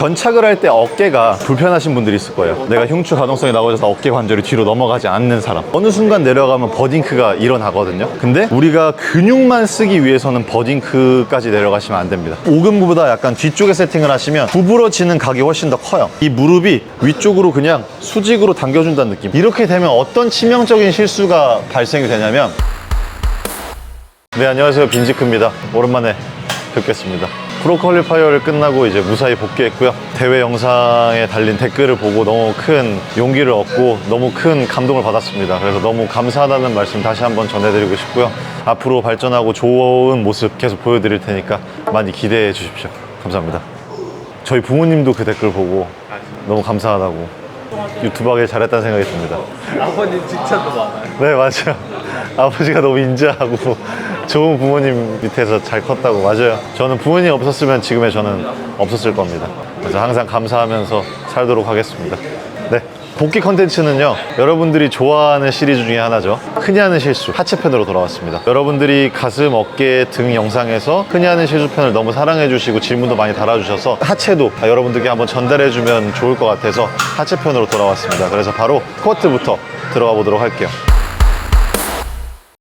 견착을 할 때 어깨가 불편하신 분들이 있을 거예요. 내가 흉추 가동성이 나고져서 어깨 관절이 뒤로 넘어가지 않는 사람. 어느 순간 내려가면 버딩크가 일어나거든요. 근데 우리가 근육만 쓰기 위해서는 버딩크까지 내려가시면 안 됩니다. 오금보다 약간 뒤쪽에 세팅을 하시면 구부러지는 각이 훨씬 더 커요. 이 무릎이 위쪽으로 그냥 수직으로 당겨준다는 느낌. 이렇게 되면 어떤 치명적인 실수가 발생이 되냐면, 네, 안녕하세요, 빈지크입니다. 오랜만에 뵙겠습니다. 프로퀄리파이어를 끝나고 이제 무사히 복귀했고요. 대회 영상에 달린 댓글을 보고 너무 큰 용기를 얻고 너무 큰 감동을 받았습니다. 그래서 너무 감사하다는 말씀 다시 한번 전해드리고 싶고요. 앞으로 발전하고 좋은 모습 계속 보여드릴 테니까 많이 기대해 주십시오. 감사합니다. 저희 부모님도 그 댓글 보고 너무 감사하다고 유튜브 하길 잘했다는 생각이 듭니다. 아버님 칭찬도 많아요. 네, 맞아요. 아버지가 너무 인자하고 좋은 부모님 밑에서 잘 컸다고. 맞아요. 저는 부모님 없었으면 지금의 저는 없었을 겁니다. 그래서 항상 감사하면서 살도록 하겠습니다. 네, 복귀 컨텐츠는요, 여러분들이 좋아하는 시리즈 중에 하나죠. 흔히 하는 실수 하체 편으로 돌아왔습니다. 여러분들이 가슴, 어깨, 등 영상에서 흔히 하는 실수 편을 너무 사랑해 주시고 질문도 많이 달아주셔서 하체도 여러분들께 한번 전달해 주면 좋을 것 같아서 하체 편으로 돌아왔습니다. 그래서 바로 스쿼트부터 들어가 보도록 할게요.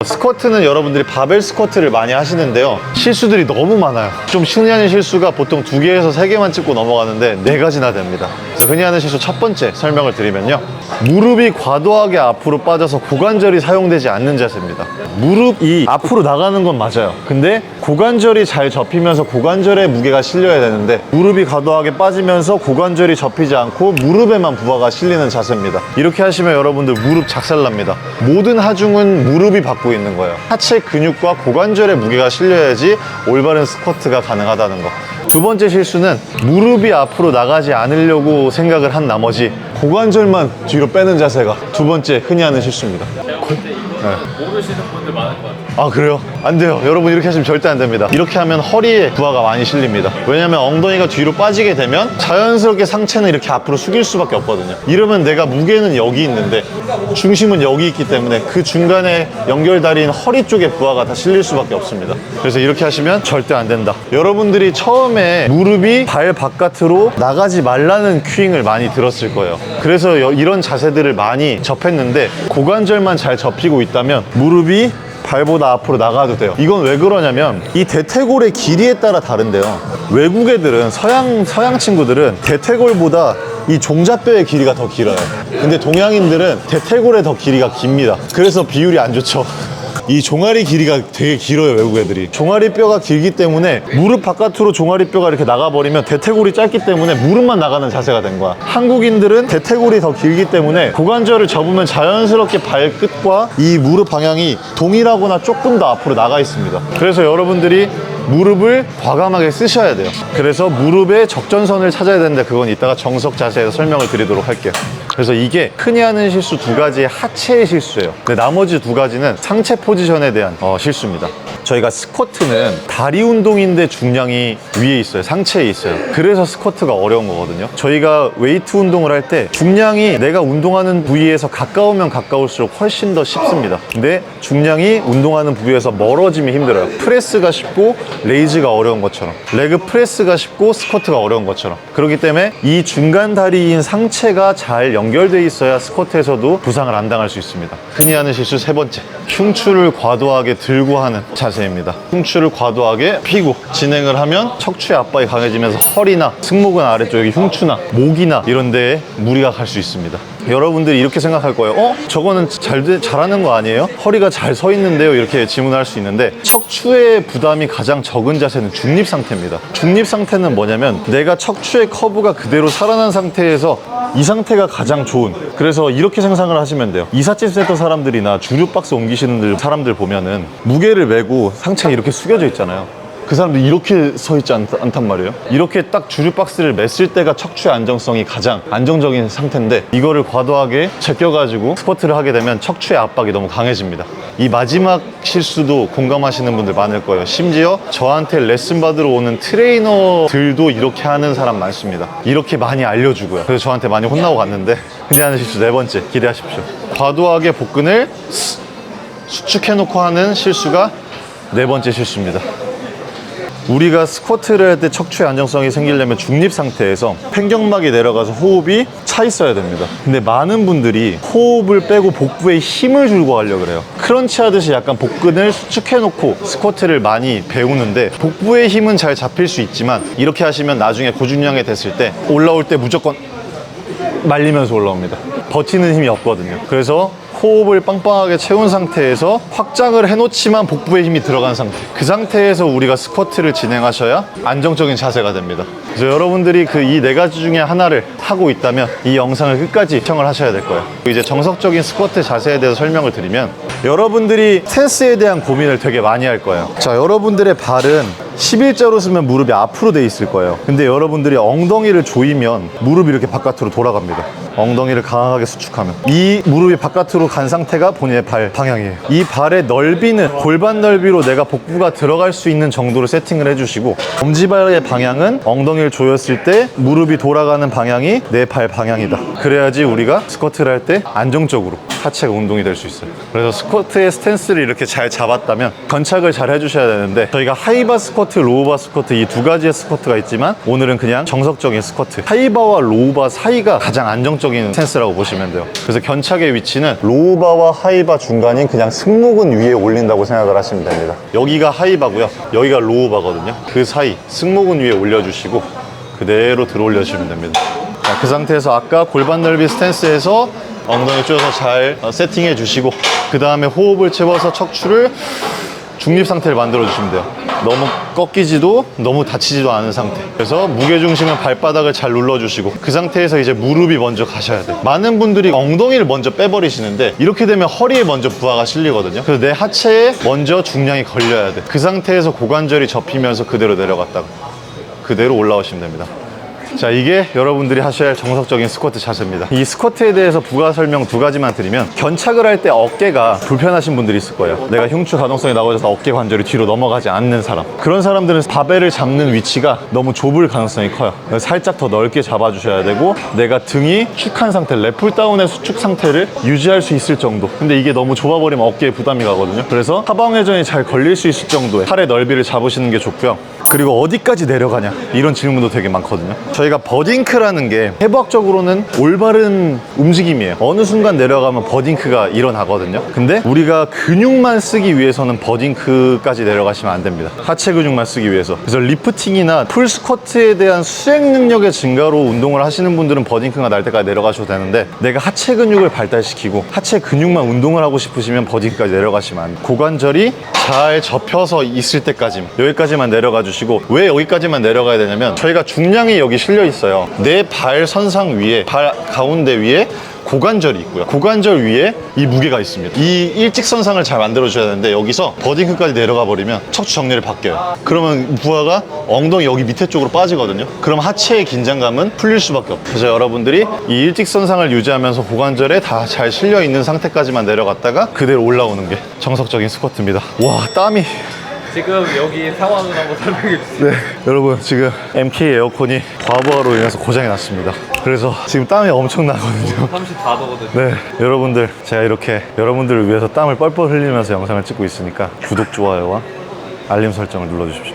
스쿼트는 여러분들이 바벨 스쿼트를 많이 하시는데요, 실수들이 너무 많아요. 좀 흔히 하는 실수가 보통 2개에서 3개만 찍고 넘어가는데 4가지나 됩니다. 그래서 흔히 하는 실수 첫 번째 설명을 드리면요, 무릎이 과도하게 앞으로 빠져서 고관절이 사용되지 않는 자세입니다. 무릎이 앞으로 나가는 건 맞아요. 근데 고관절이 잘 접히면서 고관절에 무게가 실려야 되는데 무릎이 과도하게 빠지면서 고관절이 접히지 않고 무릎에만 부하가 실리는 자세입니다. 이렇게 하시면 여러분들 무릎 작살납니다. 모든 하중은 무릎이 받고 있는 거예요. 하체 근육과 고관절의 무게가 실려야지 올바른 스쿼트가 가능하다는 거. 두 번째 실수는 무릎이 앞으로 나가지 않으려고 생각을 한 나머지 고관절만 뒤로 빼는 자세가 두 번째 흔히 하는 실수입니다. 제가 볼 때 이거는 모르시는 분들 많을 것 같아요. 아, 그래요? 안 돼요. 여러분, 이렇게 하시면 절대 안 됩니다. 이렇게 하면 허리에 부하가 많이 실립니다. 왜냐면 엉덩이가 뒤로 빠지게 되면 자연스럽게 상체는 이렇게 앞으로 숙일 수밖에 없거든요. 이러면 내가 무게는 여기 있는데 중심은 여기 있기 때문에 그 중간에 연결다리인 허리 쪽에 부하가 다 실릴 수밖에 없습니다. 그래서 이렇게 하시면 절대 안 된다. 여러분들이 처음에 무릎이 발 바깥으로 나가지 말라는 큐잉을 많이 들었을 거예요. 그래서 이런 자세들을 많이 접했는데 고관절만 잘 접히고 있다면 무릎이 발보다 앞으로 나가도 돼요. 이건 왜 그러냐면 이 대퇴골의 길이에 따라 다른데요, 외국 애들은 서양 친구들은 대퇴골보다 이 종잡뼈의 길이가 더 길어요. 근데 동양인들은 대퇴골의 더 길이가 깁니다. 그래서 비율이 안 좋죠. 이 종아리 길이가 되게 길어요, 외국 애들이. 종아리 뼈가 길기 때문에 무릎 바깥으로 종아리 뼈가 이렇게 나가버리면 대퇴골이 짧기 때문에 무릎만 나가는 자세가 된 거야. 한국인들은 대퇴골이 더 길기 때문에 고관절을 접으면 자연스럽게 발끝과 이 무릎 방향이 동일하거나 조금 더 앞으로 나가 있습니다. 그래서 여러분들이 무릎을 과감하게 쓰셔야 돼요. 그래서 무릎의 적전선을 찾아야 되는데 그건 이따가 정석 자세에서 설명을 드리도록 할게요. 그래서 이게 흔히 하는 실수 2가지의 하체의 실수예요. 근데 나머지 2가지는 상체 포지션에 대한 실수입니다. 저희가 스쿼트는 다리 운동인데 중량이 위에 있어요. 상체에 있어요. 그래서 스쿼트가 어려운 거거든요. 저희가 웨이트 운동을 할 때 중량이 내가 운동하는 부위에서 가까우면 가까울수록 훨씬 더 쉽습니다. 근데 중량이 운동하는 부위에서 멀어지면 힘들어요. 프레스가 쉽고 레이즈가 어려운 것처럼, 레그 프레스가 쉽고 스쿼트가 어려운 것처럼. 그렇기 때문에 이 중간 다리인 상체가 잘 연결돼 있어야 스쿼트에서도 부상을 안 당할 수 있습니다. 흔히 하는 실수 3번째, 흉추를 과도하게 들고 하는 자세입니다. 흉추를 과도하게 피고 진행을 하면 척추의 압박이 강해지면서 허리나 승모근 아래쪽에 흉추나 목이나 이런 데에 무리가 갈 수 있습니다. 여러분들이 이렇게 생각할 거예요. 저거는 잘하는 거 아니에요? 허리가 잘 서 있는데요? 이렇게 질문할 수 있는데, 척추의 부담이 가장 적은 자세는 중립 상태입니다. 중립 상태는 뭐냐면 내가 척추의 커브가 그대로 살아난 상태에서 이 상태가 가장 좋은, 그래서 이렇게 상상을 하시면 돼요. 이삿짐 센터 사람들이나 주류박스 옮기시는 사람들 보면은 무게를 메고 상체가 이렇게 숙여져 있잖아요. 그 사람들이 이렇게 서 있지 않단 말이에요. 이렇게 딱 주류박스를 맸을 때가 척추의 안정성이 가장 안정적인 상태인데, 이거를 과도하게 제껴가지고 스쿼트를 하게 되면 척추의 압박이 너무 강해집니다. 이 마지막 실수도 공감하시는 분들 많을 거예요. 심지어 저한테 레슨 받으러 오는 트레이너들도 이렇게 하는 사람 많습니다. 이렇게 많이 알려주고요. 그래서 저한테 많이 혼나고 갔는데, 흔히 하는 실수 4번째 기대하십시오. 과도하게 복근을 수축해놓고 하는 실수가 4번째 실수입니다. 우리가 스쿼트를 할 때 척추의 안정성이 생기려면 중립 상태에서 팽경막이 내려가서 호흡이 차 있어야 됩니다. 근데 많은 분들이 호흡을 빼고 복부에 힘을 주고 하려고 그래요. 크런치 하듯이 약간 복근을 수축해 놓고 스쿼트를 많이 배우는데 복부의 힘은 잘 잡힐 수 있지만 이렇게 하시면 나중에 고중량에 됐을 때 올라올 때 무조건 말리면서 올라옵니다. 버티는 힘이 없거든요. 그래서 호흡을 빵빵하게 채운 상태에서 확장을 해놓지만 복부에 힘이 들어간 상태, 그 상태에서 우리가 스쿼트를 진행하셔야 안정적인 자세가 됩니다. 그래서 여러분들이 그 이 네 가지 중에 하나를 하고 있다면 이 영상을 끝까지 시청을 하셔야 될 거예요. 이제 정석적인 스쿼트 자세에 대해서 설명을 드리면 여러분들이 스탠스에 대한 고민을 되게 많이 할 거예요. 자, 여러분들의 발은 11자로 쓰면 무릎이 앞으로 돼 있을 거예요. 근데 여러분들이 엉덩이를 조이면 무릎이 이렇게 바깥으로 돌아갑니다. 엉덩이를 강하게 수축하면 이 무릎이 바깥으로 간 상태가 본인의 발 방향이에요. 이 발의 넓이는 골반 넓이로 내가 복부가 들어갈 수 있는 정도로 세팅을 해주시고, 엄지발의 방향은 엉덩이를 조였을 때 무릎이 돌아가는 방향이 내 발 방향이다. 그래야지 우리가 스쿼트를 할 때 안정적으로 하체가 운동이 될 수 있어요. 그래서 스쿼트의 스탠스를 이렇게 잘 잡았다면 견착을 잘 해주셔야 되는데, 저희가 하이바 스쿼트, 로우바 스쿼트 이 두 가지의 스쿼트가 있지만 오늘은 그냥 정석적인 스쿼트, 하이바와 로우바 사이가 가장 안정적인 스탠스라고 보시면 돼요. 그래서 견착의 위치는 로우바와 하이바 중간인 그냥 승모근 위에 올린다고 생각을 하시면 됩니다. 여기가 하이바고요, 여기가 로우바거든요. 그 사이 승모근 위에 올려주시고 그대로 들어 올려주시면 됩니다. 자, 그 상태에서 아까 골반 넓이 스탠스에서 엉덩이 쪼여서 잘 세팅해 주시고, 그 다음에 호흡을 채워서 척추를 중립 상태를 만들어 주시면 돼요. 너무 꺾이지도 너무 다치지도 않은 상태. 그래서 무게중심은 발바닥을 잘 눌러주시고, 그 상태에서 이제 무릎이 먼저 가셔야 돼요. 많은 분들이 엉덩이를 먼저 빼버리시는데 이렇게 되면 허리에 먼저 부하가 실리거든요. 그래서 내 하체에 먼저 중량이 걸려야 돼. 그 상태에서 고관절이 접히면서 그대로 내려갔다가 그대로 올라오시면 됩니다. 자, 이게 여러분들이 하셔야 할 정석적인 스쿼트 자세입니다. 이 스쿼트에 대해서 부가 설명 두 가지만 드리면, 견착을 할 때 어깨가 불편하신 분들이 있을 거예요. 내가 흉추 가동성이 나아져서 어깨 관절이 뒤로 넘어가지 않는 사람, 그런 사람들은 바벨을 잡는 위치가 너무 좁을 가능성이 커요. 살짝 더 넓게 잡아주셔야 되고, 내가 등이 축한 상태, 랩풀다운의 수축 상태를 유지할 수 있을 정도. 근데 이게 너무 좁아버리면 어깨에 부담이 가거든요. 그래서 하방 회전이 잘 걸릴 수 있을 정도의 팔의 넓이를 잡으시는 게 좋고요. 그리고 어디까지 내려가냐, 이런 질문도 되게 많거든요. 저희가 버딩크라는 게 해부학적으로는 올바른 움직임이에요. 어느 순간 내려가면 버딩크가 일어나거든요. 근데 우리가 근육만 쓰기 위해서는 버딩크까지 내려가시면 안 됩니다. 하체 근육만 쓰기 위해서. 그래서 리프팅이나 풀 스쿼트에 대한 수행 능력의 증가로 운동을 하시는 분들은 버딩크가 날 때까지 내려가셔도 되는데, 내가 하체 근육을 발달시키고 하체 근육만 운동을 하고 싶으시면 버딩크까지 내려가시면 안 돼요. 고관절이 잘 접혀서 있을 때까지만, 여기까지만 내려가 주시고, 왜 여기까지만 내려가야 되냐면, 저희가 중량이 여기 실려 있어요. 내 발 선상 위에, 발 가운데 위에 고관절이 있고요. 고관절 위에 이 무게가 있습니다. 이 일직선상을 잘 만들어줘야 되는데, 여기서 버딩크까지 내려가 버리면 척추 정렬이 바뀌어요. 그러면 부하가 엉덩이 여기 밑에 쪽으로 빠지거든요. 그럼 하체의 긴장감은 풀릴 수밖에 없어요. 그래서 여러분들이 이 일직선상을 유지하면서 고관절에 다 잘 실려 있는 상태까지만 내려갔다가 그대로 올라오는 게 정석적인 스쿼트입니다. 와, 땀이. 지금 여기 상황을 한번 설명해 주세요. 네, 여러분 지금 MK 에어컨이 과부하로 인해서 고장이 났습니다. 그래서 지금 땀이 엄청 나거든요. 34도거든요. 네, 여러분들, 제가 이렇게 여러분들을 위해서 땀을 뻘뻘 흘리면서 영상을 찍고 있으니까 구독, 좋아요와 알림 설정을 눌러주십시오.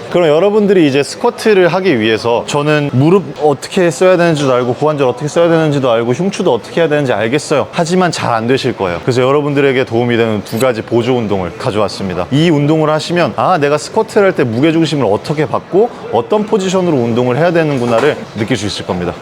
그럼 여러분들이 이제 스쿼트를 하기 위해서, 저는 무릎 어떻게 써야 되는지도 알고 고관절 어떻게 써야 되는지도 알고 흉추도 어떻게 해야 되는지 알겠어요. 하지만 잘 안 되실 거예요. 그래서 여러분들에게 도움이 되는 두 가지 보조 운동을 가져왔습니다. 이 운동을 하시면, 아, 내가 스쿼트를 할 때 무게중심을 어떻게 받고 어떤 포지션으로 운동을 해야 되는구나를 느낄 수 있을 겁니다.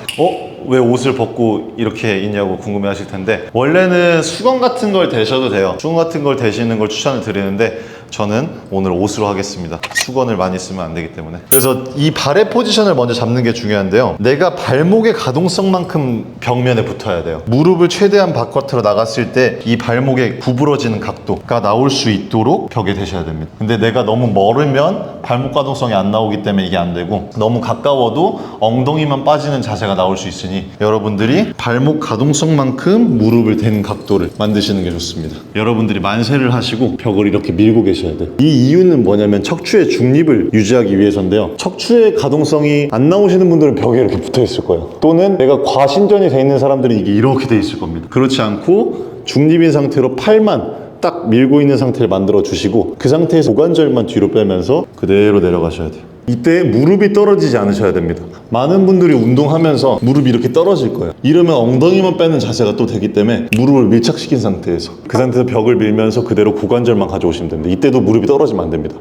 왜 옷을 벗고 이렇게 있냐고 궁금해 하실 텐데, 원래는 수건 같은 걸 대셔도 돼요. 수건 같은 걸 대시는 걸 추천을 드리는데, 저는 오늘 옷으로 하겠습니다. 수건을 많이 쓰면 안 되기 때문에. 그래서 이 발의 포지션을 먼저 잡는 게 중요한데요, 내가 발목의 가동성만큼 벽면에 붙어야 돼요. 무릎을 최대한 바깥으로 나갔을 때 이 발목의 구부러지는 각도가 나올 수 있도록 벽에 대셔야 됩니다. 근데 내가 너무 멀으면 발목 가동성이 안 나오기 때문에 이게 안 되고, 너무 가까워도 엉덩이만 빠지는 자세가 나올 수 있으니 여러분들이 발목 가동성만큼 무릎을 대는 각도를 만드시는 게 좋습니다. 여러분들이 만세를 하시고 벽을 이렇게 밀고 계셔야 돼요. 이 이유는 뭐냐면 척추의 중립을 유지하기 위해서인데요, 척추의 가동성이 안 나오시는 분들은 벽에 이렇게 붙어 있을 거예요. 또는 내가 과신전이 돼 있는 사람들은 이게 이렇게 돼 있을 겁니다. 그렇지 않고 중립인 상태로 팔만 딱 밀고 있는 상태를 만들어 주시고 그 상태에서 고관절만 뒤로 빼면서 그대로 내려가셔야 돼요. 이때 무릎이 떨어지지 않으셔야 됩니다. 많은 분들이 운동하면서 무릎이 이렇게 떨어질 거예요. 이러면 엉덩이만 빼는 자세가 또 되기 때문에 무릎을 밀착시킨 상태에서 그 상태에서 벽을 밀면서 그대로 고관절만 가져오시면 됩니다. 이때도 무릎이 떨어지면 안 됩니다.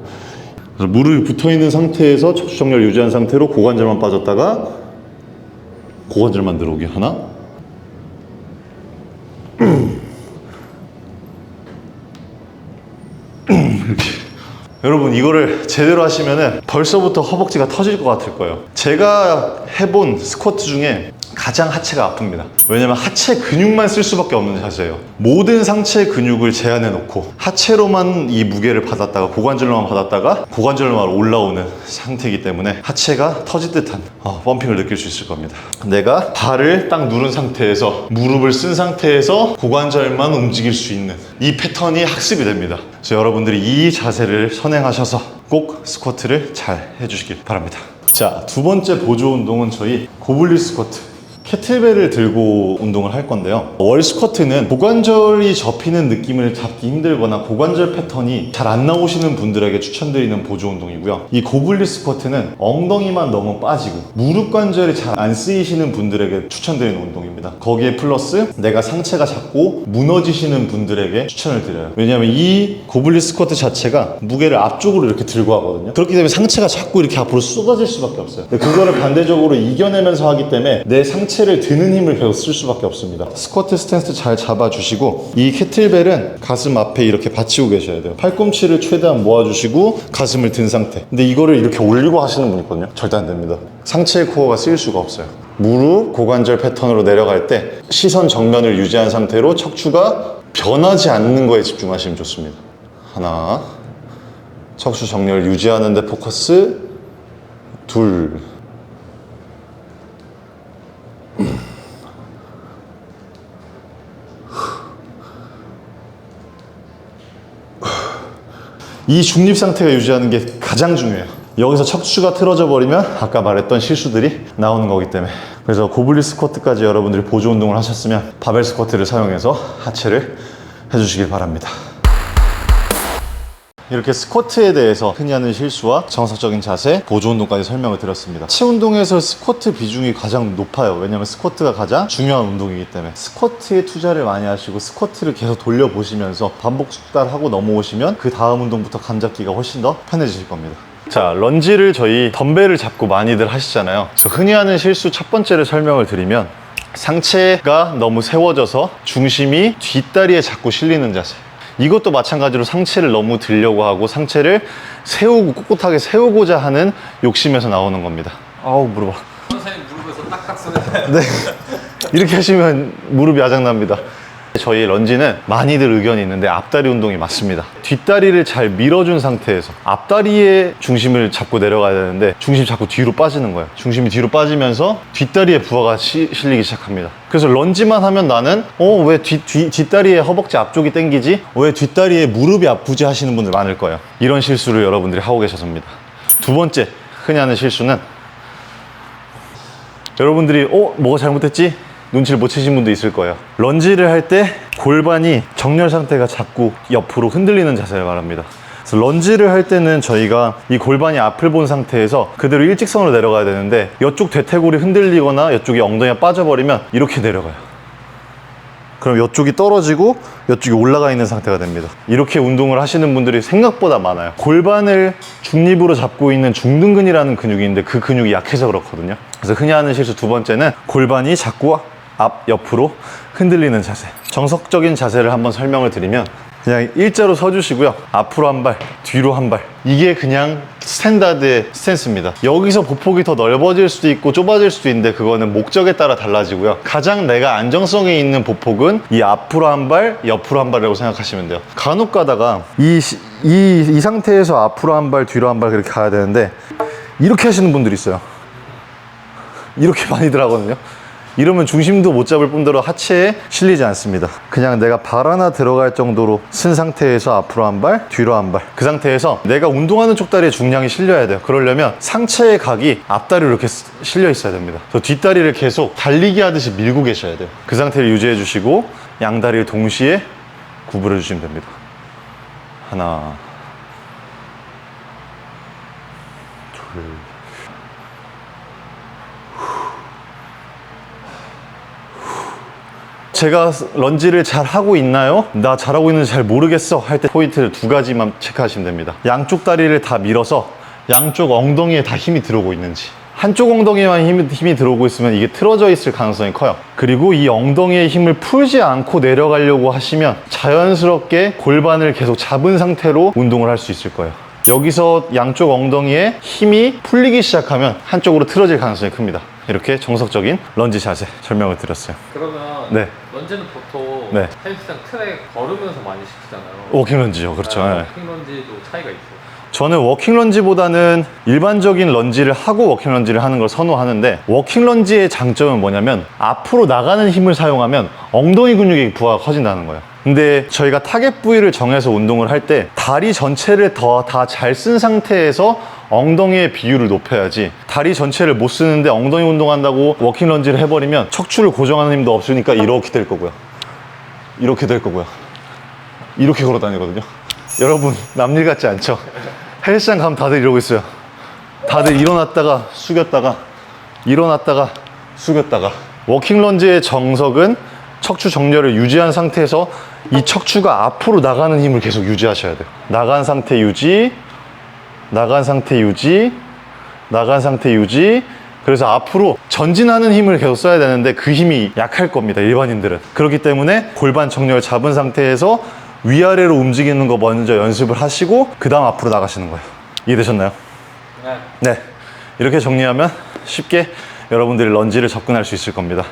그래서 무릎이 붙어있는 상태에서 척추 정렬 유지한 상태로 고관절만 빠졌다가 고관절만 들어오기 하나 이렇게. 여러분 이거를 제대로 하시면은 벌써부터 허벅지가 터질 것 같을 거예요. 제가 해본 스쿼트 중에 가장 하체가 아픕니다. 왜냐면 하체 근육만 쓸 수밖에 없는 자세예요. 모든 상체 근육을 제한해 놓고 하체로만 이 무게를 받았다가 고관절로만 받았다가 고관절로만 올라오는 상태이기 때문에 하체가 터질 듯한 펌핑을 느낄 수 있을 겁니다. 내가 발을 딱 누른 상태에서 무릎을 쓴 상태에서 고관절만 움직일 수 있는 이 패턴이 학습이 됩니다. 그래서 여러분들이 이 자세를 선행하셔서 꼭 스쿼트를 잘 해주시길 바랍니다. 자, 두 번째 보조 운동은 저희 고블린 스쿼트, 캐틀벨을 들고 운동을 할 건데요. 월 스쿼트는 고관절이 접히는 느낌을 잡기 힘들거나 고관절 패턴이 잘 안 나오시는 분들에게 추천드리는 보조 운동이고요. 이 고블린 스쿼트는 엉덩이만 너무 빠지고 무릎 관절이 잘 안 쓰이시는 분들에게 추천드리는 운동입니다. 거기에 플러스 내가 상체가 작고 무너지시는 분들에게 추천을 드려요. 왜냐하면 이 고블린 스쿼트 자체가 무게를 앞쪽으로 이렇게 들고 하거든요. 그렇기 때문에 상체가 자꾸 이렇게 앞으로 쏟아질 수밖에 없어요. 그거를 반대적으로 이겨내면서 하기 때문에 내 상체를 드는 힘을 계속 쓸 수밖에 없습니다. 스쿼트 스탠스 잘 잡아주시고 이 캐틀벨은 가슴 앞에 이렇게 받치고 계셔야 돼요. 팔꿈치를 최대한 모아주시고 가슴을 든 상태. 근데 이거를 이렇게 올리고 하시는 분 있거든요. 절대 안 됩니다. 상체의 코어가 쓰일 수가 없어요. 무릎, 고관절 패턴으로 내려갈 때 시선 정면을 유지한 상태로 척추가 변하지 않는 거에 집중하시면 좋습니다. 하나, 척추 정렬 유지하는 데 포커스. 둘, 이 중립 상태가 유지하는 게 가장 중요해요. 여기서 척추가 틀어져 버리면 아까 말했던 실수들이 나오는 거기 때문에. 그래서 고블린 스쿼트까지 여러분들이 보조 운동을 하셨으면 바벨 스쿼트를 사용해서 하체를 해주시길 바랍니다. 이렇게 스쿼트에 대해서 흔히 하는 실수와 정석적인 자세, 보조 운동까지 설명을 드렸습니다. 하체 운동에서 스쿼트 비중이 가장 높아요. 왜냐면 스쿼트가 가장 중요한 운동이기 때문에. 스쿼트에 투자를 많이 하시고 스쿼트를 계속 돌려보시면서 반복 숙달하고 넘어오시면 그 다음 운동부터 감 잡기가 훨씬 더 편해지실 겁니다. 자, 런지를 저희 덤벨을 잡고 많이들 하시잖아요. 그래서 흔히 하는 실수 첫 번째를 설명을 드리면 상체가 너무 세워져서 중심이 뒷다리에 자꾸 실리는 자세. 이것도 마찬가지로 상체를 너무 들려고 하고 상체를 세우고 꼿꼿하게 세우고자 하는 욕심에서 나오는 겁니다. 아우 무릎 아파. 선생님 무릎에서 딱딱 쓰는. 네, 이렇게 하시면 무릎이 아작납니다. 저희 런지는 많이들 의견이 있는데 앞다리 운동이 맞습니다. 뒷다리를 잘 밀어준 상태에서 앞다리의 중심을 잡고 내려가야 되는데 중심이 자꾸 뒤로 빠지는 거예요. 중심이 뒤로 빠지면서 뒷다리에 부하가 실리기 시작합니다. 그래서 런지만 하면 나는 왜 뒷다리에 허벅지 앞쪽이 당기지? 왜 뒷다리에 무릎이 아프지? 하시는 분들 많을 거예요. 이런 실수를 여러분들이 하고 계셔서입니다. 두 번째 흔히 하는 실수는 여러분들이 뭐가 잘못됐지? 눈치를 못 채신 분도 있을 거예요. 런지를 할 때 골반이 정렬 상태가 자꾸 옆으로 흔들리는 자세를 말합니다. 그래서 런지를 할 때는 저희가 이 골반이 앞을 본 상태에서 그대로 일직선으로 내려가야 되는데 이쪽 대퇴골이 흔들리거나 이쪽이 엉덩이가 빠져버리면 이렇게 내려가요. 그럼 이쪽이 떨어지고 이쪽이 올라가 있는 상태가 됩니다. 이렇게 운동을 하시는 분들이 생각보다 많아요. 골반을 중립으로 잡고 있는 중둔근이라는 근육이 있는데 그 근육이 약해서 그렇거든요. 그래서 흔히 하는 실수 두 번째는 골반이 자꾸 앞, 옆으로 흔들리는 자세. 정석적인 자세를 한번 설명을 드리면 그냥 일자로 서주시고요. 앞으로 한 발, 뒤로 한 발. 이게 그냥 스탠다드의 스탠스입니다. 여기서 보폭이 더 넓어질 수도 있고 좁아질 수도 있는데 그거는 목적에 따라 달라지고요. 가장 내가 안정성이 있는 보폭은 이 앞으로 한 발, 옆으로 한 발이라고 생각하시면 돼요. 간혹 가다가 이 상태에서 앞으로 한 발, 뒤로 한 발 그렇게 가야 되는데 이렇게 하시는 분들이 있어요. 이렇게 많이들 하거든요. 이러면 중심도 못 잡을 뿐더러 하체에 실리지 않습니다. 그냥 내가 발 하나 들어갈 정도로 쓴 상태에서 앞으로 한 발, 뒤로 한 발. 그 상태에서 내가 운동하는 쪽 다리에 중량이 실려야 돼요. 그러려면 상체의 각이 앞다리로 이렇게 실려 있어야 됩니다. 그래서 뒷다리를 계속 달리기 하듯이 밀고 계셔야 돼요. 그 상태를 유지해 주시고 양다리를 동시에 구부려 주시면 됩니다. 하나, 둘, 제가 런지를 잘 하고 있나요? 나 잘하고 있는지 잘 모르겠어 할 때 포인트를 두 가지만 체크하시면 됩니다. 양쪽 다리를 다 밀어서 양쪽 엉덩이에 다 힘이 들어오고 있는지. 한쪽 엉덩이에만 힘이 들어오고 있으면 이게 틀어져 있을 가능성이 커요. 그리고 이 엉덩이의 힘을 풀지 않고 내려가려고 하시면 자연스럽게 골반을 계속 잡은 상태로 운동을 할 수 있을 거예요. 여기서 양쪽 엉덩이에 힘이 풀리기 시작하면 한쪽으로 틀어질 가능성이 큽니다. 이렇게 정석적인 런지 자세 설명을 드렸어요. 그러면 네. 런지는 보통 네. 헬스장 트랙 걸으면서 많이 시키잖아요. 워킹 런지죠. 그렇죠. 네. 워킹 런지도 차이가 있어요. 저는 워킹 런지보다는 일반적인 런지를 하고 워킹 런지를 하는 걸 선호하는데, 워킹 런지의 장점은 뭐냐면 앞으로 나가는 힘을 사용하면 엉덩이 근육의 부하가 커진다는 거예요. 근데 저희가 타겟 부위를 정해서 운동을 할 때 다리 전체를 다 잘 쓴 상태에서 엉덩이의 비율을 높여야지, 다리 전체를 못 쓰는데 엉덩이 운동한다고 워킹 런지를 해버리면 척추를 고정하는 힘도 없으니까 이렇게 될 거고요. 이렇게 될 거고요. 이렇게 걸어 다니거든요. 여러분, 남일 같지 않죠? 헬스장 가면 다들 이러고 있어요. 다들 일어났다가 숙였다가 일어났다가 숙였다가. 워킹 런지의 정석은 척추 정렬을 유지한 상태에서 이 척추가 앞으로 나가는 힘을 계속 유지하셔야 돼요. 나간 상태 유지, 나간 상태 유지, 나간 상태 유지. 그래서 앞으로 전진하는 힘을 계속 써야 되는데 그 힘이 약할 겁니다, 일반인들은. 그렇기 때문에 골반 정렬 잡은 상태에서 위아래로 움직이는 거 먼저 연습을 하시고 그 다음 앞으로 나가시는 거예요. 이해되셨나요? 네. 네. 이렇게 정리하면 쉽게 여러분들이 런지를 접근할 수 있을 겁니다.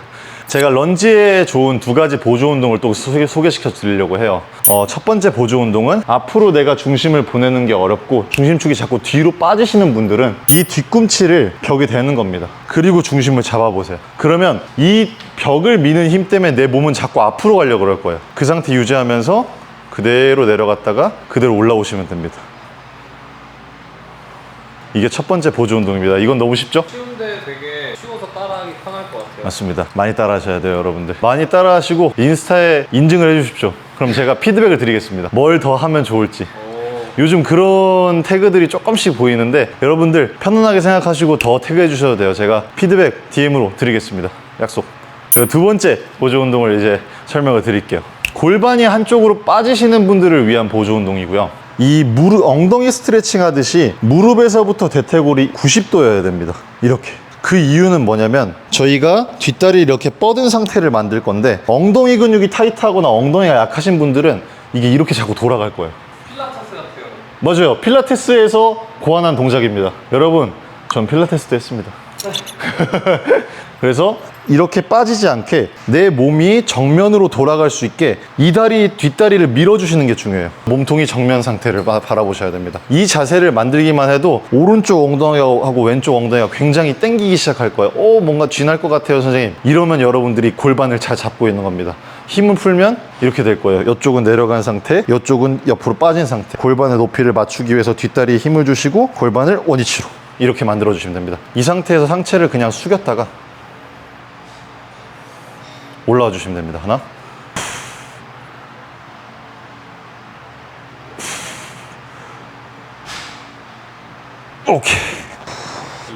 제가 런지에 좋은 두 가지 보조 운동을 또 소개시켜 드리려고 해요. 첫 번째 보조 운동은 앞으로 내가 중심을 보내는 게 어렵고 중심축이 자꾸 뒤로 빠지시는 분들은 이 뒤꿈치를 벽에 대는 겁니다. 그리고 중심을 잡아보세요. 그러면 이 벽을 미는 힘 때문에 내 몸은 자꾸 앞으로 가려고 그럴 거예요. 그 상태 유지하면서 그대로 내려갔다가 그대로 올라오시면 됩니다. 이게 첫 번째 보조 운동입니다. 이건 너무 쉽죠? 쉬운데 되게 쉬워서 따라하기 편할 것 같아요. 맞습니다. 많이 따라 하셔야 돼요, 여러분들. 많이 따라 하시고 인스타에 인증을 해주십시오. 그럼 제가 피드백을 드리겠습니다. 뭘 더 하면 좋을지. 요즘 그런 태그들이 조금씩 보이는데 여러분들 편안하게 생각하시고 더 태그해 주셔도 돼요. 제가 피드백 DM으로 드리겠습니다. 약속. 그리고 두 번째 보조 운동을 이제 설명을 드릴게요. 골반이 한쪽으로 빠지시는 분들을 위한 보조 운동이고요. 이 무릎, 엉덩이 스트레칭 하듯이 무릎에서부터 대퇴골이 90도여야 됩니다. 이렇게. 그 이유는 뭐냐면 저희가 뒷다리 이렇게 뻗은 상태를 만들 건데 엉덩이 근육이 타이트하거나 엉덩이가 약하신 분들은 이게 이렇게 자꾸 돌아갈 거예요. 필라테스 같아요. 맞아요. 필라테스에서 고안한 동작입니다. 여러분, 전 필라테스도 했습니다. 그래서 이렇게 빠지지 않게 내 몸이 정면으로 돌아갈 수 있게 이 다리, 뒷다리를 밀어주시는 게 중요해요. 몸통이 정면 상태를 바라보셔야 됩니다. 이 자세를 만들기만 해도 오른쪽 엉덩이하고 왼쪽 엉덩이가 굉장히 당기기 시작할 거예요. 뭔가 쥐날 것 같아요, 선생님. 이러면 여러분들이 골반을 잘 잡고 있는 겁니다. 힘을 풀면 이렇게 될 거예요. 이쪽은 내려간 상태, 이쪽은 옆으로 빠진 상태. 골반의 높이를 맞추기 위해서 뒷다리에 힘을 주시고 골반을 원위치로 이렇게 만들어 주시면 됩니다. 이 상태에서 상체를 그냥 숙였다가 올라와 주시면 됩니다. 하나, 오케이.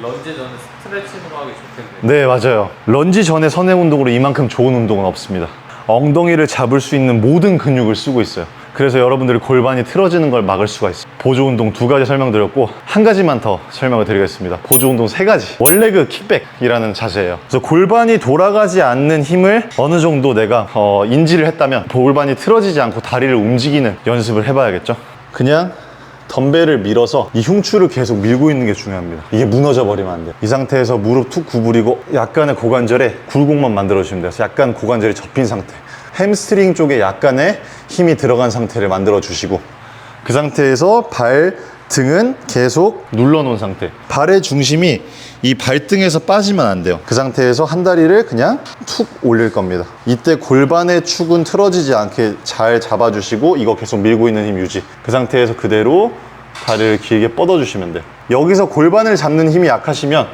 런지 전에 스트레칭으로 하기 좋겠네요. 네, 맞아요. 런지 전에 선행 운동으로 이만큼 좋은 운동은 없습니다. 엉덩이를 잡을 수 있는 모든 근육을 쓰고 있어요. 그래서 여러분들이 골반이 틀어지는 걸 막을 수가 있어요. 보조 운동 두 가지 설명드렸고 한 가지만 더 설명을 드리겠습니다. 보조 운동 세 가지. 원래그 킥백이라는 자세예요. 그래서 골반이 돌아가지 않는 힘을 어느 정도 내가 인지를 했다면 골반이 틀어지지 않고 다리를 움직이는 연습을 해봐야겠죠. 그냥 덤벨을 밀어서 이 흉추를 계속 밀고 있는 게 중요합니다. 이게 무너져 버리면 안 돼요. 이 상태에서 무릎 툭 구부리고 약간의 고관절에 굴곡만 만들어 주시면 돼요. 약간 고관절이 접힌 상태. 햄스트링 쪽에 약간의 힘이 들어간 상태를 만들어 주시고 그 상태에서 발등은 계속 눌러 놓은 상태. 발의 중심이 이 발등에서 빠지면 안 돼요. 그 상태에서 한 다리를 그냥 툭 올릴 겁니다. 이때 골반의 축은 틀어지지 않게 잘 잡아주시고 이거 계속 밀고 있는 힘 유지. 그 상태에서 그대로 다리를 길게 뻗어주시면 돼요. 여기서 골반을 잡는 힘이 약하시면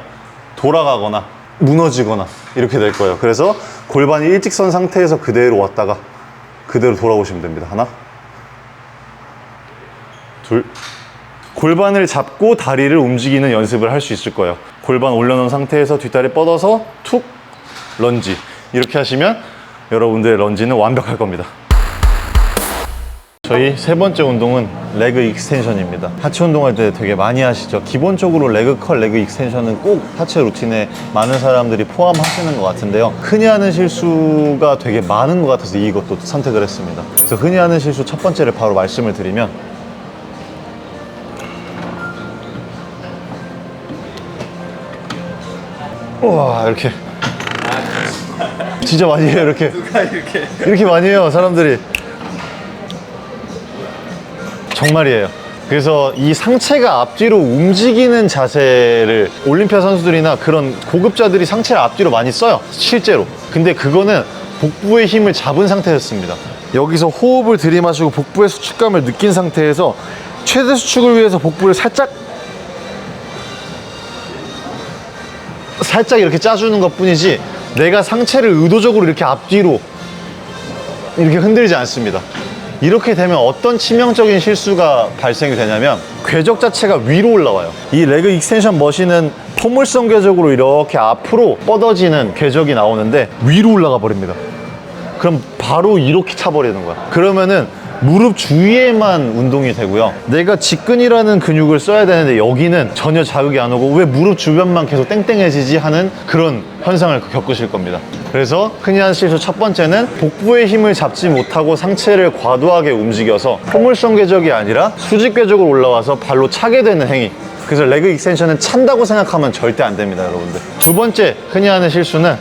돌아가거나 무너지거나 이렇게 될 거예요. 그래서 골반이 일직선 상태에서 그대로 왔다가 그대로 돌아오시면 됩니다. 하나, 둘. 골반을 잡고 다리를 움직이는 연습을 할 수 있을 거예요. 골반 올려놓은 상태에서 뒷다리 뻗어서 툭 런지. 이렇게 하시면 여러분들의 런지는 완벽할 겁니다. 저희 세 번째 운동은 레그 익스텐션입니다. 하체 운동할 때 되게 많이 하시죠. 기본적으로 레그 컬, 레그 익스텐션은 꼭 하체 루틴에 많은 사람들이 포함하시는 것 같은데요. 흔히 하는 실수가 되게 많은 것 같아서 이것도 선택을 했습니다. 그래서 흔히 하는 실수 첫 번째를 바로 말씀을 드리면, 우와, 이렇게 진짜 많이 해요. 이렇게 누가 이렇게 많이 해요, 사람들이. 정말이에요. 그래서 이 상체가 앞뒤로 움직이는 자세를 올림피아 선수들이나 그런 고급자들이 상체를 앞뒤로 많이 써요, 실제로. 근데 그거는 복부의 힘을 잡은 상태였습니다. 여기서 호흡을 들이마시고 복부의 수축감을 느낀 상태에서 최대 수축을 위해서 복부를 살짝 이렇게 짜주는 것 뿐이지, 내가 상체를 의도적으로 이렇게 앞뒤로 이렇게 흔들지 않습니다. 이렇게 되면 어떤 치명적인 실수가 발생이 되냐면, 궤적 자체가 위로 올라와요. 이 레그 익스텐션 머신은 포물선 궤적으로 이렇게 앞으로 뻗어지는 궤적이 나오는데 위로 올라가 버립니다. 그럼 바로 이렇게 차버리는 거야. 그러면은 무릎 주위에만 운동이 되고요. 내가 직근이라는 근육을 써야 되는데 여기는 전혀 자극이 안 오고 왜 무릎 주변만 계속 땡땡해지지 하는 그런 현상을 겪으실 겁니다. 그래서 흔히 하는 실수 첫 번째는 복부의 힘을 잡지 못하고 상체를 과도하게 움직여서 포물선 궤적이 아니라 수직 궤적으로 올라와서 발로 차게 되는 행위. 그래서 레그 익스텐션은 찬다고 생각하면 절대 안 됩니다, 여러분들. 두 번째 흔히 하는 실수는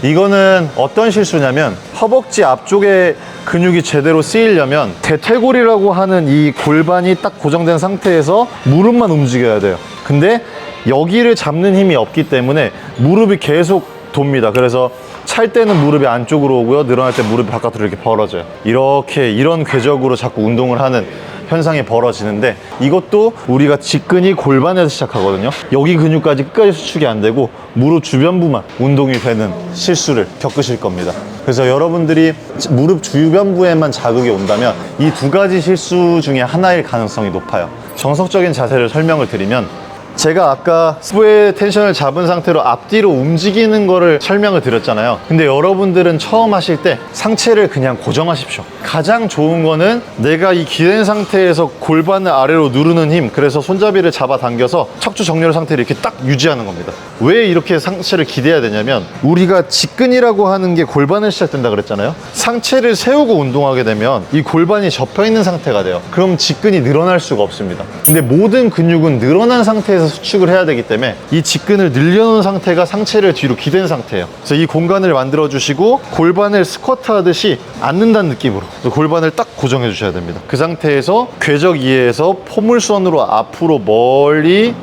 이거는 어떤 실수냐면, 허벅지 앞쪽에 근육이 제대로 쓰이려면 대퇴골이라고 하는 이 골반이 딱 고정된 상태에서 무릎만 움직여야 돼요. 근데 여기를 잡는 힘이 없기 때문에 무릎이 계속 돕니다. 그래서 찰 때는 무릎이 안쪽으로 오고요, 늘어날 때 무릎이 바깥으로 이렇게 벌어져요. 이런 궤적으로 자꾸 운동을 하는 현상이 벌어지는데, 이것도 우리가 직근이 골반에서 시작하거든요. 여기 근육까지 끝까지 수축이 안 되고 무릎 주변부만 운동이 되는 실수를 겪으실 겁니다. 그래서 여러분들이 무릎 주변부에만 자극이 온다면 이 두 가지 실수 중에 하나일 가능성이 높아요. 정석적인 자세를 설명을 드리면, 제가 아까 복부의 텐션을 잡은 상태로 앞뒤로 움직이는 거를 설명을 드렸잖아요. 근데 여러분들은 처음 하실 때 상체를 그냥 고정하십시오. 가장 좋은 거는 내가 이 기댄 상태에서 골반을 아래로 누르는 힘, 그래서 손잡이를 잡아당겨서 척추 정렬 상태를 이렇게 딱 유지하는 겁니다. 왜 이렇게 상체를 기대야 되냐면, 우리가 직근이라고 하는 게 골반을 시작된다 그랬잖아요. 상체를 세우고 운동하게 되면 이 골반이 접혀 있는 상태가 돼요. 그럼 직근이 늘어날 수가 없습니다. 근데 모든 근육은 늘어난 상태에서 수축을 해야 되기 때문에 이 직근을 늘려놓은 상태가 상체를 뒤로 기댄 상태예요. 그래서 이 공간을 만들어 주시고 골반을 스쿼트 하듯이 앉는다는 느낌으로 골반을 딱 고정해 주셔야 됩니다. 그 상태에서 궤적 이에서 포물선으로 앞으로 멀리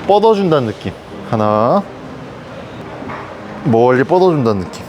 뻗어준다는 느낌. 하나, 멀리 뻗어준다는 느낌.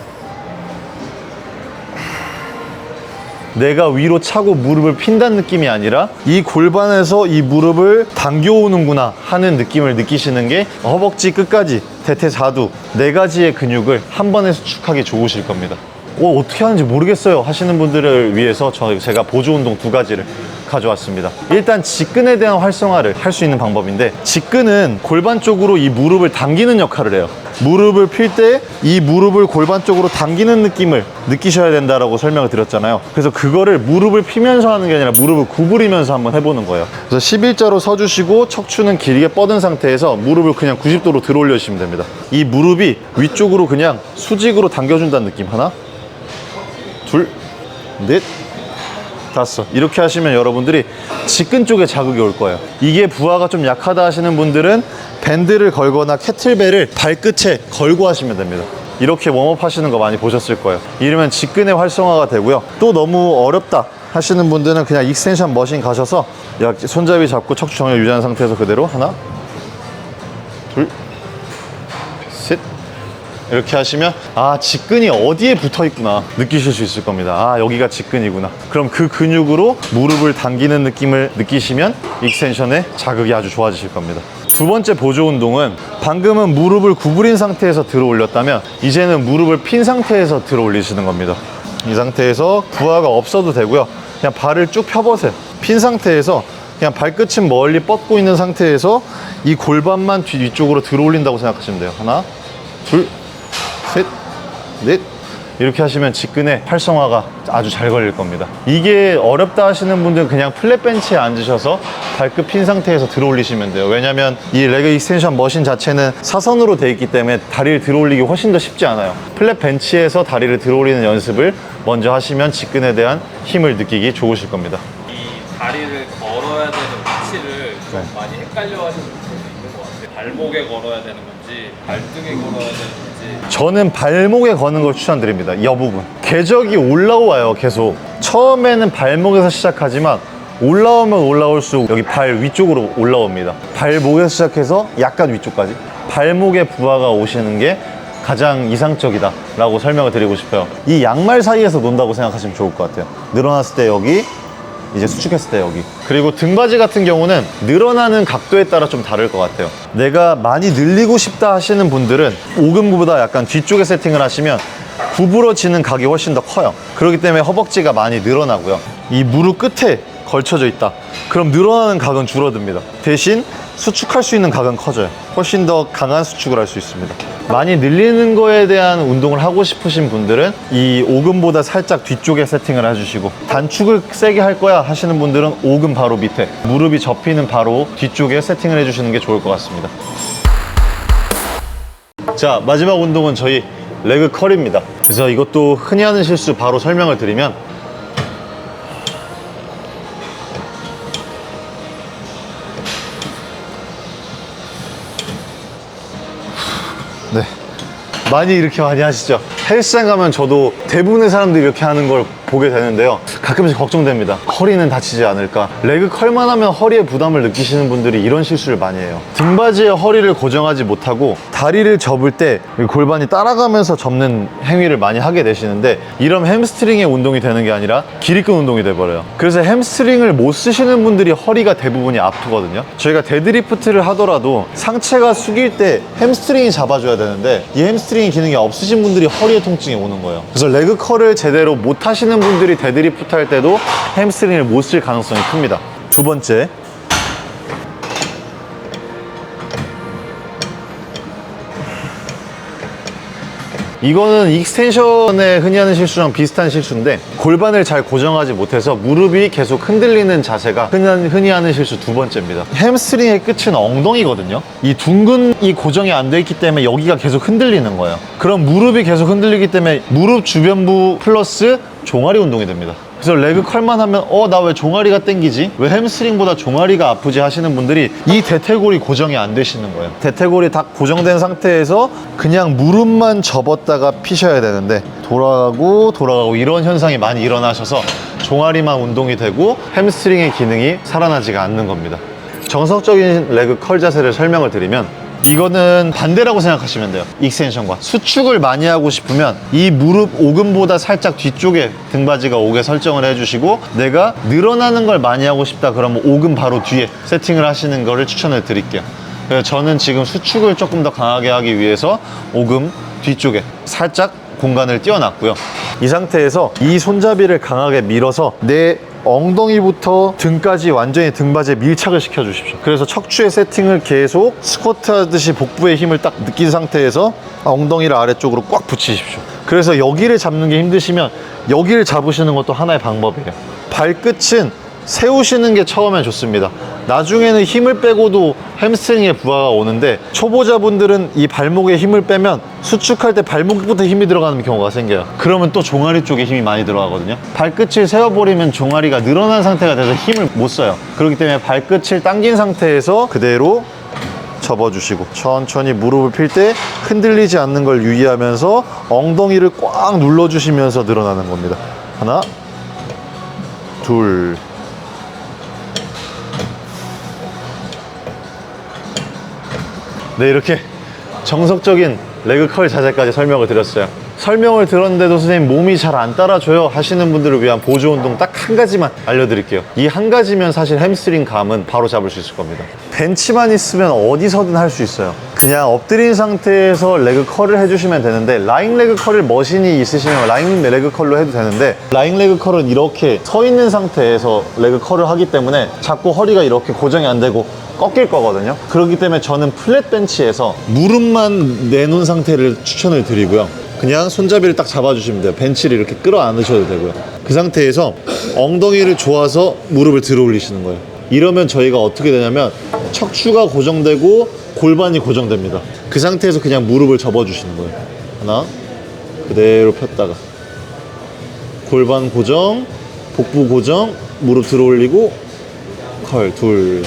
내가 위로 차고 무릎을 핀다는 느낌이 아니라 이 골반에서 이 무릎을 당겨오는구나 하는 느낌을 느끼시는 게 허벅지 끝까지 대퇴사두 네 가지의 근육을 한 번에 수축하기 좋으실 겁니다. 어떻게 하는지 모르겠어요 하시는 분들을 위해서 제가 보조 운동 두 가지를 가져왔습니다. 일단 직근에 대한 활성화를 할 수 있는 방법인데, 직근은 골반 쪽으로 이 무릎을 당기는 역할을 해요. 무릎을 필 때 이 무릎을 골반 쪽으로 당기는 느낌을 느끼셔야 된다라고 설명을 드렸잖아요. 그래서 그거를 무릎을 피면서 하는 게 아니라 무릎을 구부리면서 한번 해보는 거예요. 그래서 11자로 서주시고 척추는 길게 뻗은 상태에서 무릎을 그냥 90도로 들어 올려주시면 됩니다. 이 무릎이 위쪽으로 그냥 수직으로 당겨준다는 느낌. 하나, 둘, 넷, 다섯. 이렇게 하시면 여러분들이 직근 쪽에 자극이 올 거예요. 이게 부하가 좀 약하다 하시는 분들은 밴드를 걸거나 캐틀벨을 발끝에 걸고 하시면 됩니다. 이렇게 웜업 하시는 거 많이 보셨을 거예요. 이러면 직근의 활성화가 되고요. 또 너무 어렵다 하시는 분들은 그냥 익스텐션 머신 가셔서 손잡이 잡고 척추 정렬 유지한 상태에서 그대로 하나, 둘, 셋. 이렇게 하시면 직근이 어디에 붙어 있구나 느끼실 수 있을 겁니다. 여기가 직근이구나. 그럼 그 근육으로 무릎을 당기는 느낌을 느끼시면 익스텐션의 자극이 아주 좋아지실 겁니다. 두 번째 보조 운동은 방금은 무릎을 구부린 상태에서 들어 올렸다면 이제는 무릎을 핀 상태에서 들어 올리시는 겁니다. 이 상태에서 부하가 없어도 되고요. 그냥 발을 쭉 펴보세요. 핀 상태에서 그냥 발끝은 멀리 뻗고 있는 상태에서 이 골반만 뒤쪽으로 들어 올린다고 생각하시면 돼요. 하나, 둘, 셋, 넷. 이렇게 하시면 직근의 활성화가 아주 잘 걸릴 겁니다. 이게 어렵다 하시는 분들은 그냥 플랫 벤치에 앉으셔서 발끝 핀 상태에서 들어 올리시면 돼요. 왜냐면 이 레그 익스텐션 머신 자체는 사선으로 되어 있기 때문에 다리를 들어 올리기 훨씬 더 쉽지 않아요. 플랫 벤치에서 다리를 들어 올리는 연습을 먼저 하시면 직근에 대한 힘을 느끼기 좋으실 겁니다. 이 다리를 걸어야 되는 위치를 좀 많이 헷갈려 하시는 분들도 있는 것 같아요. 발목에 걸어야 되는 건지 발등에 걸어야 되는 건지. 저는 발목에 거는 걸 추천드립니다. 이 부분 궤적이 올라와요. 계속 처음에는 발목에서 시작하지만 올라오면 올라올수록 여기 발 위쪽으로 올라옵니다. 발목에서 시작해서 약간 위쪽까지 발목에 부하가 오시는 게 가장 이상적이다 라고 설명을 드리고 싶어요. 이 양말 사이에서 논다고 생각하시면 좋을 것 같아요. 늘어났을 때 여기, 이제 수축했을 때 여기. 그리고 등받이 같은 경우는 늘어나는 각도에 따라 좀 다를 것 같아요. 내가 많이 늘리고 싶다 하시는 분들은 오금보다 약간 뒤쪽에 세팅을 하시면 구부러지는 각이 훨씬 더 커요. 그렇기 때문에 허벅지가 많이 늘어나고요. 이 무릎 끝에 걸쳐져 있다. 그럼 늘어나는 각은 줄어듭니다. 대신 수축할 수 있는 각은 커져요. 훨씬 더 강한 수축을 할 수 있습니다. 많이 늘리는 거에 대한 운동을 하고 싶으신 분들은 이 오금보다 살짝 뒤쪽에 세팅을 해주시고, 단축을 세게 할 거야 하시는 분들은 오금 바로 밑에, 무릎이 접히는 바로 뒤쪽에 세팅을 해주시는 게 좋을 것 같습니다. 자, 마지막 운동은 저희 레그 컬입니다. 그래서 이것도 흔히 하는 실수 바로 설명을 드리면, 네, 많이 이렇게 많이 하시죠. 헬스장 가면 저도 대부분의 사람들이 이렇게 하는 걸 보게 되는데요, 가끔씩 걱정됩니다. 허리는 다치지 않을까. 레그 컬만 하면 허리에 부담을 느끼시는 분들이 이런 실수를 많이 해요. 등받이에 허리를 고정하지 못하고 다리를 접을 때 골반이 따라가면서 접는 행위를 많이 하게 되시는데, 이러면 햄스트링의 운동이 되는 게 아니라 기립근 운동이 돼버려요. 그래서 햄스트링을 못 쓰시는 분들이 허리가 대부분이 아프거든요. 저희가 데드리프트를 하더라도 상체가 숙일 때 햄스트링이 잡아줘야 되는데, 이 햄스트링 기능이 없으신 분들이 허리에 통증이 오는 거예요. 그래서 레그 컬을 제대로 못 하시는 분들이 데드리프트 할 때도 햄스트링을 못 쓸 가능성이 큽니다. 두 번째, 이거는 익스텐션에 흔히 하는 실수랑 비슷한 실수인데, 골반을 잘 고정하지 못해서 무릎이 계속 흔들리는 자세가 흔히 하는 실수 두 번째입니다. 햄스트링의 끝은 엉덩이거든요. 이 둥근이 고정이 안 돼 있기 때문에 여기가 계속 흔들리는 거예요. 그럼 무릎이 계속 흔들리기 때문에 무릎 주변부 플러스 종아리 운동이 됩니다. 그래서 레그 컬만 하면 나 왜 종아리가 땡기지? 왜 햄스트링보다 종아리가 아프지? 하시는 분들이 이 대퇴골이 고정이 안 되시는 거예요. 대퇴골이 다 고정된 상태에서 그냥 무릎만 접었다가 피셔야 되는데, 돌아가고 이런 현상이 많이 일어나셔서 종아리만 운동이 되고 햄스트링의 기능이 살아나지가 않는 겁니다. 정석적인 레그 컬 자세를 설명을 드리면, 이거는 반대라고 생각하시면 돼요. 익스텐션과 수축을 많이 하고 싶으면 이 무릎 오금보다 살짝 뒤쪽에 등받이가 오게 설정을 해주시고, 내가 늘어나는 걸 많이 하고 싶다 그러면 오금 바로 뒤에 세팅을 하시는 거를 추천을 드릴게요. 그래서 저는 지금 수축을 조금 더 강하게 하기 위해서 오금 뒤쪽에 살짝 공간을 띄워놨고요. 이 상태에서 이 손잡이를 강하게 밀어서 내 엉덩이부터 등까지 완전히 등받이에 밀착을 시켜 주십시오. 그래서 척추의 세팅을 계속 스쿼트 하듯이 복부의 힘을 딱 느낀 상태에서 엉덩이를 아래쪽으로 꽉 붙이십시오. 그래서 여기를 잡는 게 힘드시면 여기를 잡으시는 것도 하나의 방법이에요. 발끝은 세우시는 게 처음엔 좋습니다. 나중에는 힘을 빼고도 햄스트링에 부하가 오는데, 초보자분들은 이 발목에 힘을 빼면 수축할 때 발목부터 힘이 들어가는 경우가 생겨요. 그러면 또 종아리 쪽에 힘이 많이 들어가거든요. 발끝을 세워버리면 종아리가 늘어난 상태가 돼서 힘을 못 써요. 그렇기 때문에 발끝을 당긴 상태에서 그대로 접어주시고, 천천히 무릎을 필 때 흔들리지 않는 걸 유의하면서 엉덩이를 꽉 눌러주시면서 늘어나는 겁니다. 하나, 둘, 네, 이렇게 정석적인 레그 컬 자세까지 설명을 드렸어요. 설명을 들었는데도 선생님 몸이 잘 안 따라줘요 하시는 분들을 위한 보조 운동 딱 한 가지만 알려드릴게요. 이 한 가지면 사실 햄스트링 감은 바로 잡을 수 있을 겁니다. 벤치만 있으면 어디서든 할 수 있어요. 그냥 엎드린 상태에서 레그 컬을 해주시면 되는데, 라잉 레그 컬을 머신이 있으시면 라잉 레그 컬로 해도 되는데, 라잉 레그 컬은 이렇게 서 있는 상태에서 레그 컬을 하기 때문에 자꾸 허리가 이렇게 고정이 안 되고 꺾일 거거든요. 그렇기 때문에 저는 플랫 벤치에서 무릎만 내놓은 상태를 추천을 드리고요. 그냥 손잡이를 딱 잡아주시면 돼요. 벤치를 이렇게 끌어안으셔도 되고요. 그 상태에서 엉덩이를 조아서 무릎을 들어 올리시는 거예요. 이러면 저희가 어떻게 되냐면 척추가 고정되고 골반이 고정됩니다. 그 상태에서 그냥 무릎을 접어주시는 거예요. 하나, 그대로 폈다가 골반 고정, 복부 고정, 무릎 들어 올리고 컬, 둘.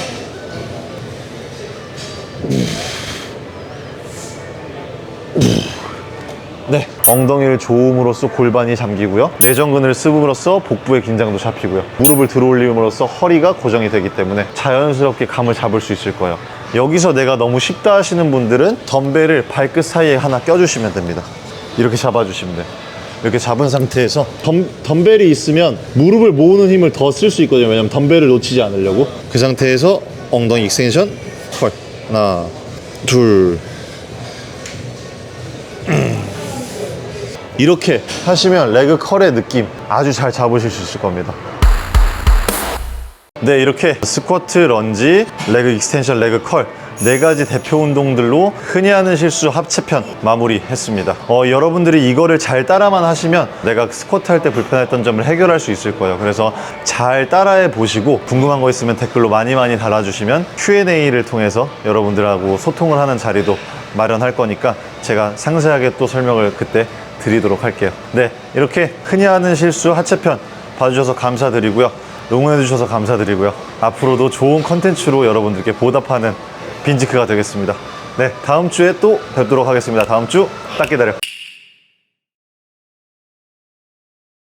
네, 엉덩이를 조음으로써 골반이 잠기고요. 내전근을 습음으로써 복부의 긴장도 잡히고요. 무릎을 들어 올림으로써 허리가 고정이 되기 때문에 자연스럽게 감을 잡을 수 있을 거예요. 여기서 내가 너무 쉽다 하시는 분들은 덤벨을 발끝 사이에 하나 껴주시면 됩니다. 이렇게 잡아주시면 돼요. 이렇게 잡은 상태에서 덤벨이 있으면 무릎을 모으는 힘을 더 쓸 수 있거든요. 왜냐면 덤벨을 놓치지 않으려고. 그 상태에서 엉덩이 익스텐션 컬. 하나, 둘. 이렇게 하시면 레그 컬의 느낌 아주 잘 잡으실 수 있을 겁니다. 네, 이렇게 스쿼트, 런지, 레그 익스텐션, 레그 컬 4가지 대표 운동들로 흔히 하는 실수 합체편 마무리했습니다. 여러분들이 이거를 잘 따라만 하시면 내가 스쿼트 할 때 불편했던 점을 해결할 수 있을 거예요. 그래서 잘 따라해 보시고 궁금한 거 있으면 댓글로 많이 달아주시면 Q&A를 통해서 여러분들하고 소통을 하는 자리도 마련할 거니까 제가 상세하게 또 설명을 그때 드리도록 할게요. 네, 이렇게 흔히 하는 실수 하체편 봐주셔서 감사드리고요. 응원해주셔서 감사드리고요. 앞으로도 좋은 컨텐츠로 여러분들께 보답하는 빈지크가 되겠습니다. 네, 다음 주에 또 뵙도록 하겠습니다. 다음 주 딱 기다려.